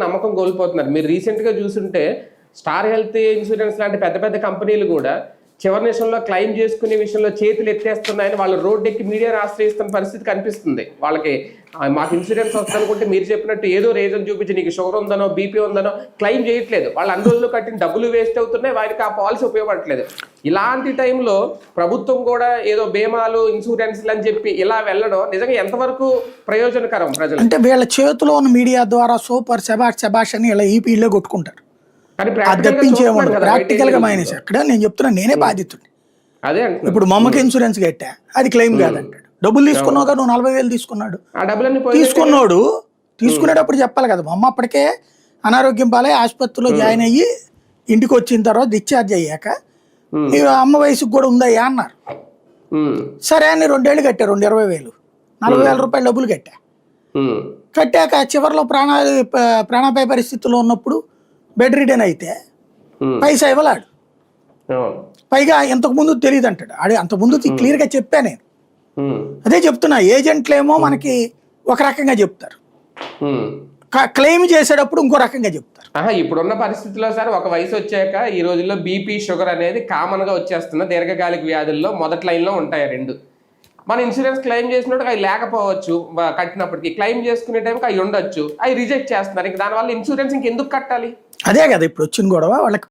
నమ్మకం కోల్పోతున్నారు. మీరు రీసెంట్గా చూసుంటే స్టార్ హెల్త్ ఇన్సూరెన్స్ లాంటి పెద్ద పెద్ద కంపెనీలు కూడా చివరి నిమిషంలో క్లెయిమ్ చేసుకునే విషయంలో చేతులు ఎత్తేస్తున్నాయని వాళ్ళు రోడ్డు ఎక్కి మీడియాను ఆశ్రయిస్తున్న పరిస్థితి కనిపిస్తుంది. వాళ్ళకి మాకు ఇన్సూరెన్స్ వస్తుందనుకుంటే మీరు చెప్పినట్టు ఏదో రీజన్ చూపించి నీకు షుగర్ ఉందనో బీపీ ఉందనో క్లెయిమ్ చేయట్లేదు. వాళ్ళు అన్ని రోజులు కట్టిన డబ్బులు వేస్ట్ అవుతున్నాయి, వారికి ఆ పాలసీ ఉపయోగపడట్లేదు. ఇలాంటి టైంలో ప్రభుత్వం కూడా ఏదో బీమాలు ఇన్సూరెన్స్లు అని చెప్పి ఇలా వెళ్ళడం నిజంగా ఎంతవరకు ప్రయోజనకరం ప్రజలు? అంటే వీళ్ళ చేతిలో ఉన్న మీడియా ద్వారా సూపర్ శబాష్ అని ఇలా ఈపీలో కొట్టుకుంటారు. తప్పించేమన్నా ప్రాక్టికల్ గా మైనస్ అక్కడ నేను చెప్తున్నా, నేనే బాధితుడిని. అదే ఇప్పుడు మా అమ్మకి ఇన్సూరెన్స్ కట్టా, అది క్లెయిమ్ కాదంటాడు. డబ్బులు తీసుకున్నావు, నువ్వు 40,000 తీసుకున్నాడు. తీసుకున్నాడు తీసుకునేటప్పుడు చెప్పాలి కదా. మా అమ్మ అప్పటికే అనారోగ్యం పాలై ఆసుపత్రిలో జాయిన్ అయ్యి ఇంటికి వచ్చిన తర్వాత డిశ్చార్జ్ అయ్యాక అమ్మ వయసుకు కూడా ఉందయ్యా అన్నారు. సరే అని 2 ఏళ్ళు కట్టా, 20,000 40,000 రూపాయలు డబ్బులు కట్టా. కట్టాక చివరిలో ప్రాణాపాయ పరిస్థితుల్లో ఉన్నప్పుడు బెడ్ రిటర్న్ అయితే పైసా ఇవ్వలాడు. పైగా ఇంతకు ముందు తెలియదు అంటాడు. అదే అంతకుముందు క్లియర్గా చెప్పా నేను. అదే చెప్తున్నా, ఏజెంట్లేమో మనకి ఒక రకంగా చెప్తారు, క్లెయిమ్ చేసేటప్పుడు ఇంకో రకంగా చెప్తారు. ఇప్పుడున్న పరిస్థితుల్లో సార్ ఒక వయసు వచ్చాక ఈ రోజుల్లో బీపీ షుగర్ అనేది కామన్ గా వచ్చేస్తున్న దీర్ఘకాలిక వ్యాధుల్లో మొదటి లైన్లో ఉంటాయి 2. మన ఇన్సూరెన్స్ క్లెయిమ్ చేసినట్టు అవి లేకపోవచ్చు, కట్టినప్పటికీ క్లెయిమ్ చేసుకునే టైంకి అవి ఉండొచ్చు, అవి రిజెక్ట్ చేస్తున్నారు. ఇంక దానివల్ల ఇన్సూరెన్స్ ఇంకెందుకు కట్టాలి? అదే కదా ఇప్పుడు వచ్చిన గొడవ వాళ్ళకి.